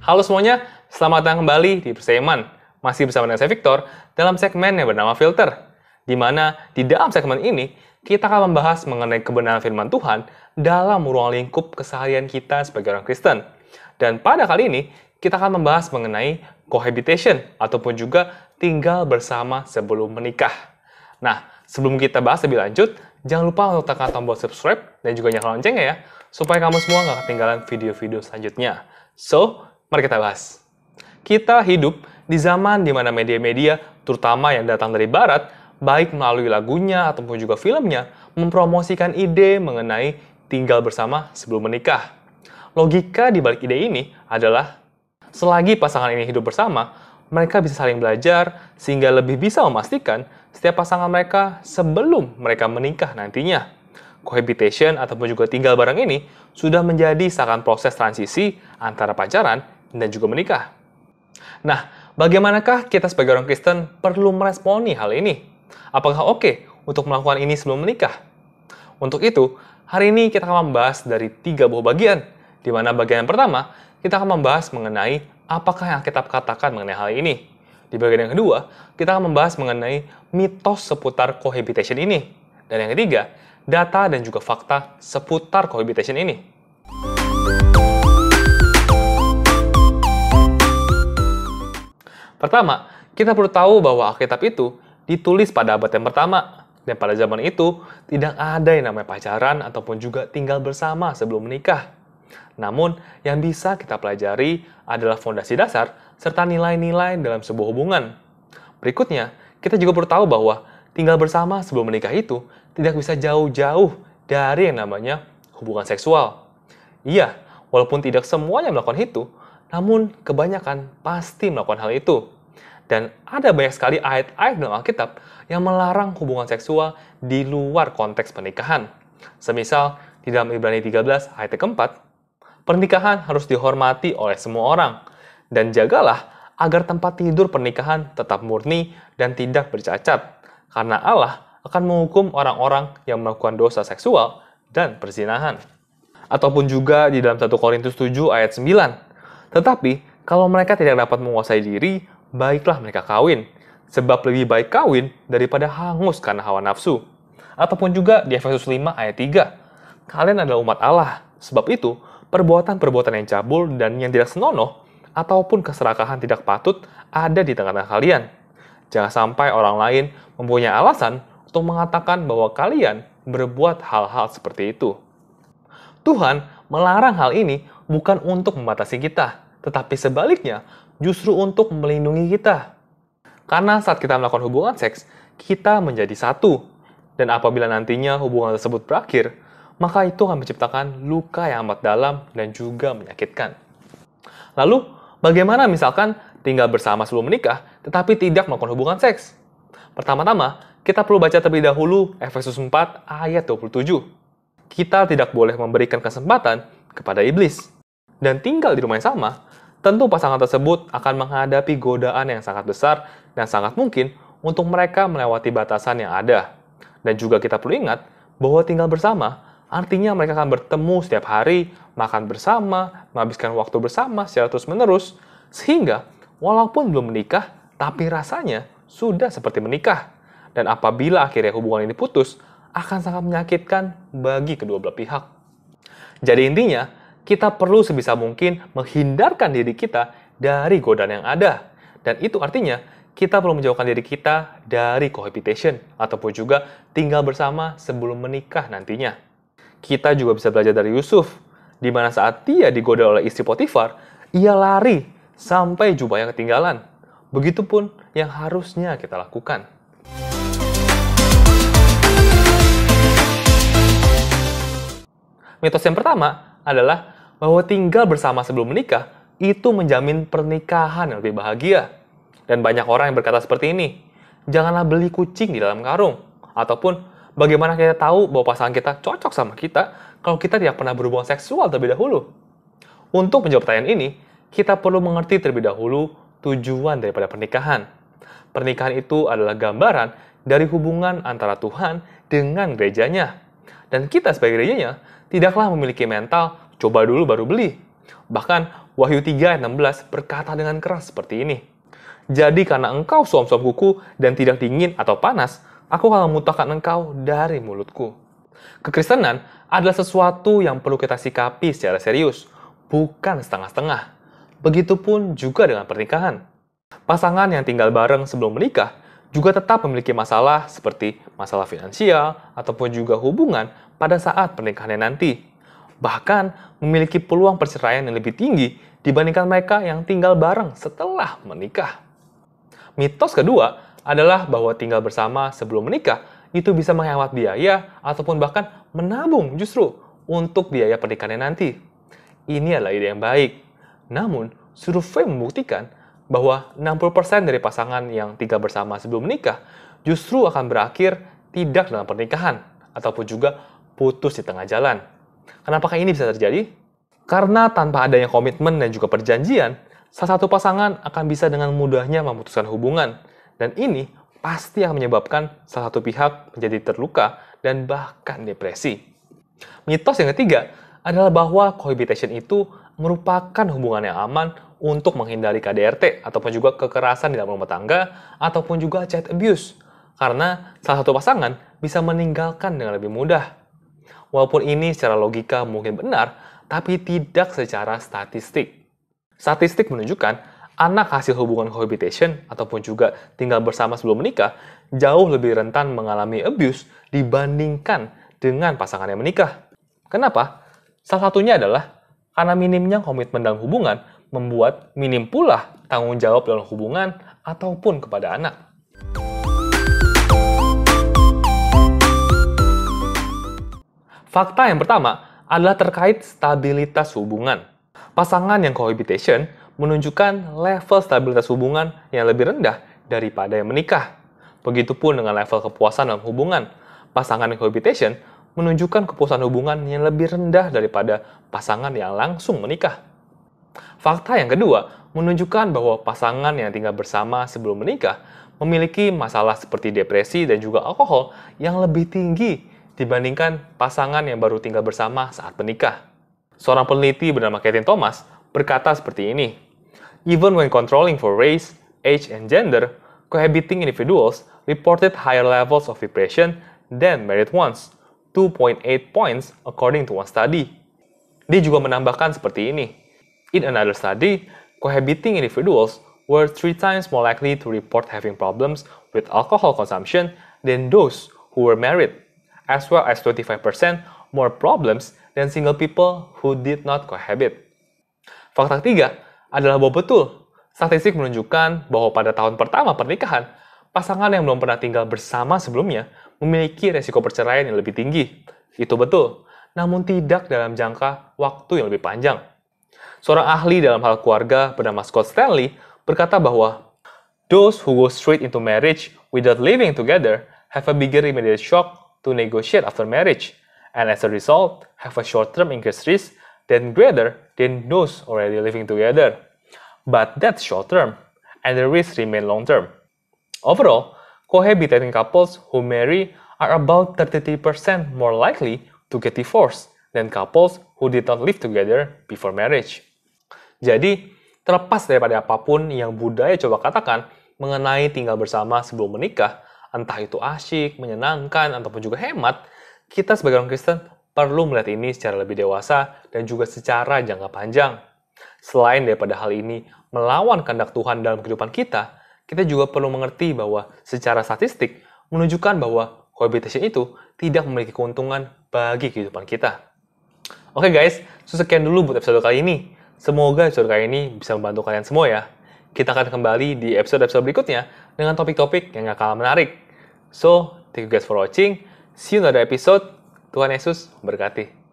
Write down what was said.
Halo semuanya, selamat datang kembali di Perseiman. Masih bersama dengan saya Victor dalam segmen yang bernama Filter. Di mana di dalam segmen ini, kita akan membahas mengenai kebenaran firman Tuhan dalam ruang lingkup keseharian kita sebagai orang Kristen. Dan pada kali ini, kita akan membahas mengenai cohabitation ataupun juga tinggal bersama sebelum menikah. Nah, sebelum kita bahas lebih lanjut, jangan lupa untuk tekan tombol subscribe dan juga nyalakan loncengnya ya, supaya kamu semua nggak ketinggalan video-video selanjutnya. So, mari kita bahas. Kita hidup di zaman di mana media-media, terutama yang datang dari barat, baik melalui lagunya ataupun juga filmnya, mempromosikan ide mengenai tinggal bersama sebelum menikah. Logika di balik ide ini adalah, selagi pasangan ini hidup bersama, mereka bisa saling belajar sehingga lebih bisa memastikan setiap pasangan mereka sebelum mereka menikah nantinya. Cohabitation ataupun juga tinggal bareng ini sudah menjadi seakan proses transisi antara pacaran dan juga menikah. Nah, bagaimanakah kita sebagai orang Kristen perlu meresponi hal ini? Apakah oke untuk melakukan ini sebelum menikah? Untuk itu, hari ini kita akan membahas dari 3 buah bagian, di mana bagian yang pertama, kita akan membahas mengenai apakah yang Alkitab katakan mengenai hal ini. Di bagian yang kedua, kita akan membahas mengenai mitos seputar cohabitation ini. Dan yang ketiga, data dan juga fakta seputar cohabitation ini. Pertama, kita perlu tahu bahwa Alkitab itu ditulis pada abad yang pertama, dan pada zaman itu tidak ada yang namanya pacaran ataupun juga tinggal bersama sebelum menikah. Namun, yang bisa kita pelajari adalah fondasi dasar serta nilai-nilai dalam sebuah hubungan. Berikutnya, kita juga perlu tahu bahwa tinggal bersama sebelum menikah itu tidak bisa jauh-jauh dari yang namanya hubungan seksual. Iya, walaupun tidak semuanya melakukan itu, namun kebanyakan pasti melakukan hal itu. Dan ada banyak sekali ayat-ayat dalam Alkitab yang melarang hubungan seksual di luar konteks pernikahan. Semisal di dalam Ibrani 13 ayat keempat, pernikahan harus dihormati oleh semua orang, dan jagalah agar tempat tidur pernikahan tetap murni dan tidak bercacat, karena Allah akan menghukum orang-orang yang melakukan dosa seksual dan perzinahan. Ataupun juga di dalam 1 Korintus 7 ayat 9, tetapi kalau mereka tidak dapat menguasai diri, baiklah mereka kawin, sebab lebih baik kawin daripada hangus karena hawa nafsu. Ataupun juga di Efesus 5 ayat 3, kalian adalah umat Allah, sebab itu perbuatan-perbuatan yang cabul dan yang tidak senonoh, ataupun keserakahan tidak patut ada di tengah-tengah kalian. Jangan sampai orang lain mempunyai alasan untuk mengatakan bahwa kalian berbuat hal-hal seperti itu. Tuhan melarang hal ini bukan untuk membatasi kita, tetapi sebaliknya justru untuk melindungi kita. Karena saat kita melakukan hubungan seks, kita menjadi satu. Dan apabila nantinya hubungan tersebut berakhir, maka itu akan menciptakan luka yang amat dalam dan juga menyakitkan. Lalu, bagaimana misalkan tinggal bersama sebelum menikah, tetapi tidak melakukan hubungan seks? Pertama-tama, kita perlu baca terlebih dahulu Efesus 4 ayat 27. Kita tidak boleh memberikan kesempatan kepada iblis. Dan tinggal di rumah yang sama, tentu pasangan tersebut akan menghadapi godaan yang sangat besar dan sangat mungkin untuk mereka melewati batasan yang ada. Dan juga kita perlu ingat bahwa tinggal bersama artinya mereka akan bertemu setiap hari, makan bersama, menghabiskan waktu bersama secara terus-menerus, sehingga walaupun belum menikah, tapi rasanya sudah seperti menikah. Dan apabila akhirnya hubungan ini putus, akan sangat menyakitkan bagi kedua belah pihak. Jadi intinya, kita perlu sebisa mungkin menghindarkan diri kita dari godaan yang ada. Dan itu artinya, kita perlu menjauhkan diri kita dari cohabitation, ataupun juga tinggal bersama sebelum menikah nantinya. Kita juga bisa belajar dari Yusuf, di mana saat dia digoda oleh istri Potifar, ia lari sampai jubahnya ketinggalan. Begitupun yang harusnya kita lakukan. Mitos yang pertama adalah bahwa tinggal bersama sebelum menikah itu menjamin pernikahan yang lebih bahagia. Dan banyak orang yang berkata seperti ini, janganlah beli kucing di dalam karung. Ataupun, bagaimana kita tahu bahwa pasangan kita cocok sama kita kalau kita tidak pernah berhubungan seksual terlebih dahulu? Untuk menjawab pertanyaan ini, kita perlu mengerti terlebih dahulu tujuan daripada pernikahan. Pernikahan itu adalah gambaran dari hubungan antara Tuhan dengan gerejanya. Dan kita sebagai gerejanya tidaklah memiliki mental coba dulu baru beli. Bahkan Wahyu 3 ayat 16 berkata dengan keras seperti ini. Jadi karena engkau suam-suam kuku dan tidak dingin atau panas, aku akan memuntahkan engkau dari mulutku. Kekristenan adalah sesuatu yang perlu kita sikapi secara serius, bukan setengah-setengah. Begitupun juga dengan pernikahan. Pasangan yang tinggal bareng sebelum menikah juga tetap memiliki masalah seperti masalah finansial ataupun juga hubungan pada saat pernikahannya nanti. Bahkan memiliki peluang perceraian yang lebih tinggi dibandingkan mereka yang tinggal bareng setelah menikah. Mitos kedua adalah bahwa tinggal bersama sebelum menikah itu bisa menghemat biaya ataupun bahkan menabung justru untuk biaya pernikahannya nanti. Ini adalah ide yang baik. Namun, survei membuktikan bahwa 60% dari pasangan yang tinggal bersama sebelum menikah justru akan berakhir tidak dalam pernikahan ataupun juga putus di tengah jalan. Kenapakah ini bisa terjadi? Karena tanpa adanya komitmen dan juga perjanjian, salah satu pasangan akan bisa dengan mudahnya memutuskan hubungan. Dan ini pasti akan menyebabkan salah satu pihak menjadi terluka dan bahkan depresi. Mitos yang ketiga adalah bahwa cohabitation itu merupakan hubungan yang aman untuk menghindari KDRT ataupun juga kekerasan di dalam rumah tangga ataupun juga child abuse. Karena salah satu pasangan bisa meninggalkan dengan lebih mudah. Walaupun ini secara logika mungkin benar, tapi tidak secara statistik. Statistik menunjukkan anak hasil hubungan cohabitation ataupun juga tinggal bersama sebelum menikah jauh lebih rentan mengalami abuse dibandingkan dengan pasangan yang menikah. Kenapa? Salah satunya adalah karena minimnya komitmen dalam hubungan membuat minim pula tanggung jawab dalam hubungan ataupun kepada anak. Fakta yang pertama adalah terkait stabilitas hubungan. Pasangan yang cohabitation menunjukkan level stabilitas hubungan yang lebih rendah daripada yang menikah. Begitupun dengan level kepuasan dalam hubungan. Pasangan yang cohabitation menunjukkan kepuasan hubungan yang lebih rendah daripada pasangan yang langsung menikah. Fakta yang kedua menunjukkan bahwa pasangan yang tinggal bersama sebelum menikah memiliki masalah seperti depresi dan juga alkohol yang lebih tinggi dibandingkan pasangan yang baru tinggal bersama saat menikah. Seorang peneliti bernama Kathleen Thomas berkata seperti ini, "Even when controlling for race, age, and gender, cohabiting individuals reported higher levels of depression than married ones, 2.8 points according to one study." Dia juga menambahkan seperti ini, "In another study, cohabiting individuals were 3 times more likely to report having problems with alcohol consumption than those who were married, as well as 25% more problems than single people who did not cohabit." Fakta ketiga adalah bahwa betul, statistik menunjukkan bahwa pada tahun pertama pernikahan, pasangan yang belum pernah tinggal bersama sebelumnya memiliki resiko perceraian yang lebih tinggi. Itu betul, namun tidak dalam jangka waktu yang lebih panjang. Seorang ahli dalam hal keluarga bernama Scott Stanley berkata bahwa those who go straight into marriage without living together have a bigger immediate shock to negotiate after marriage, and as a result, have a short-term increased risk than greater than those already living together. But that's short-term, and the risks remain long-term. Overall, cohabitating couples who marry are about 33% more likely to get divorced than couples who did not live together before marriage. Jadi, terlepas daripada apapun yang budaya coba katakan mengenai tinggal bersama sebelum menikah, entah itu asyik, menyenangkan, ataupun juga hemat, kita sebagai orang Kristen perlu melihat ini secara lebih dewasa dan juga secara jangka panjang. Selain daripada hal ini melawan kehendak Tuhan dalam kehidupan kita, kita juga perlu mengerti bahwa secara statistik menunjukkan bahwa cohabitation itu tidak memiliki keuntungan bagi kehidupan kita. Oke guys, sekian dulu buat episode kali ini. Semoga episode kali ini bisa membantu kalian semua ya. Kita akan kembali di episode-episode berikutnya dengan topik-topik yang gak kalah menarik. So, thank you guys for watching. See you in another episode. Tuhan Yesus berkati.